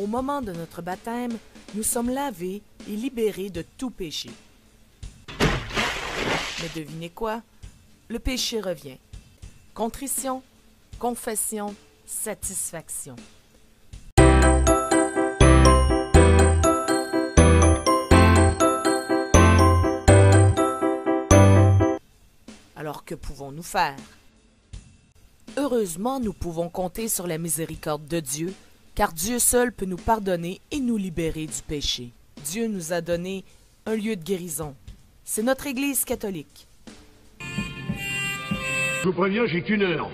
Au moment de notre baptême, nous sommes lavés et libérés de tout péché. Mais devinez quoi? Le péché revient. Contrition, confession, satisfaction. Alors que pouvons-nous faire? Heureusement, nous pouvons compter sur la miséricorde de Dieu, car Dieu seul peut nous pardonner et nous libérer du péché. Dieu nous a donné un lieu de guérison. C'est notre Église catholique. Je vous préviens, j'ai qu'une heure.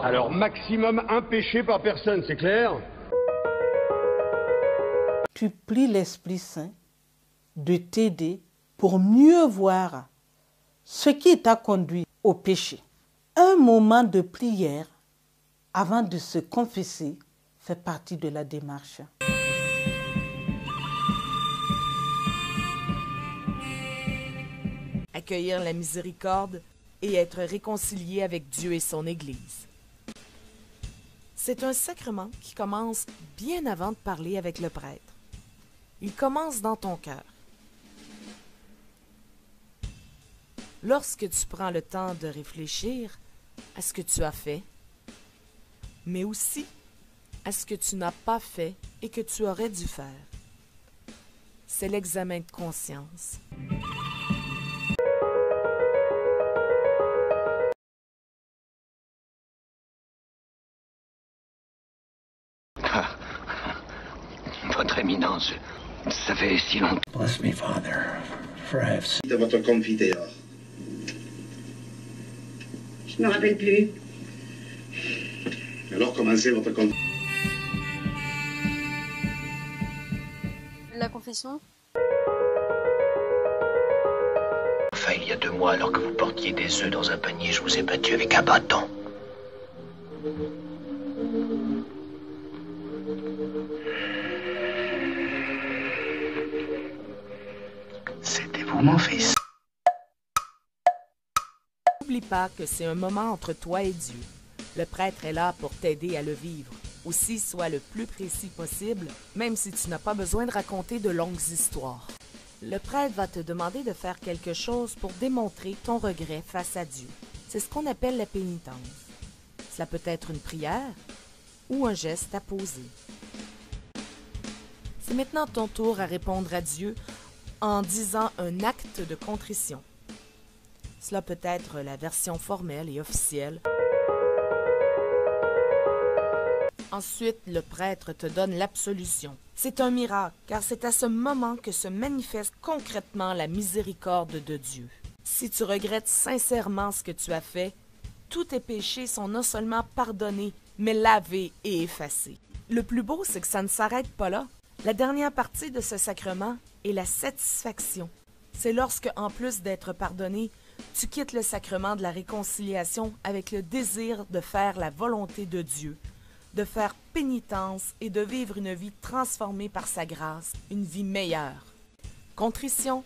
Alors maximum un péché par personne, c'est clair? Tu pries l'Esprit Saint de t'aider pour mieux voir ce qui t'a conduit au péché. Un moment de prière avant de se confesser fait partie de la démarche. Accueillir la miséricorde et être réconcilié avec Dieu et son Église. C'est un sacrement qui commence bien avant de parler avec le prêtre. Il commence dans ton cœur. Lorsque tu prends le temps de réfléchir à ce que tu as fait, mais aussi à ce que tu n'as pas fait et que tu aurais dû faire. C'est l'examen de conscience. Votre Éminence, ça fait si longtemps. Bless me, Father, for I have sinned. De votre confiteor. Je ne me rappelle plus. Alors commencez votre confiteor. La confession? Enfin, il y a 2 mois, alors que vous portiez des œufs dans un panier, je vous ai battu avec un bâton. C'était vous, mon fils. N'oublie pas que c'est un moment entre toi et Dieu. Le prêtre est là pour t'aider à le vivre. Aussi, sois le plus précis possible, même si tu n'as pas besoin de raconter de longues histoires. Le prêtre va te demander de faire quelque chose pour démontrer ton regret face à Dieu. C'est ce qu'on appelle la pénitence. Cela peut être une prière ou un geste à poser. C'est maintenant ton tour à répondre à Dieu en disant un acte de contrition. Cela peut être la version formelle et officielle. Ensuite, le prêtre te donne l'absolution. C'est un miracle, car c'est à ce moment que se manifeste concrètement la miséricorde de Dieu. Si tu regrettes sincèrement ce que tu as fait, tous tes péchés sont non seulement pardonnés, mais lavés et effacés. Le plus beau, c'est que ça ne s'arrête pas là. La dernière partie de ce sacrement est la satisfaction. C'est lorsque, en plus d'être pardonné, tu quittes le sacrement de la réconciliation avec le désir de faire la volonté de Dieu, de faire pénitence et de vivre une vie transformée par sa grâce, une vie meilleure. Contrition,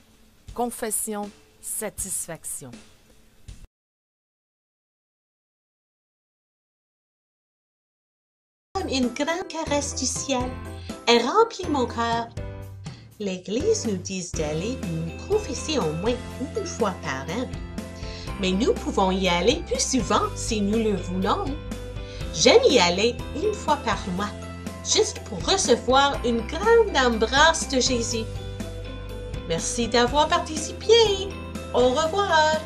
confession, satisfaction. Comme une grande caresse du ciel, elle remplit mon cœur. L'Église nous dit d'aller nous confesser au moins une fois par an. Mais nous pouvons y aller plus souvent si nous le voulons. J'aime y aller une fois par mois, juste pour recevoir une grande embrasse de Jésus. Merci d'avoir participé. Au revoir.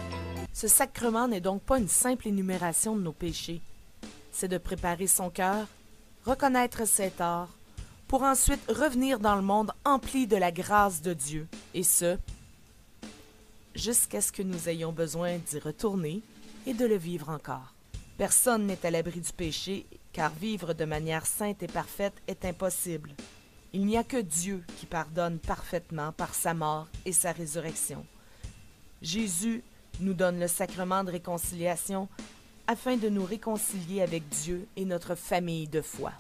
Ce sacrement n'est donc pas une simple énumération de nos péchés. C'est de préparer son cœur, reconnaître ses torts, pour ensuite revenir dans le monde empli de la grâce de Dieu, et ce, jusqu'à ce que nous ayons besoin d'y retourner et de le vivre encore. Personne n'est à l'abri du péché, car vivre de manière sainte et parfaite est impossible. Il n'y a que Dieu qui pardonne parfaitement par sa mort et sa résurrection. Jésus nous donne le sacrement de réconciliation afin de nous réconcilier avec Dieu et notre famille de foi.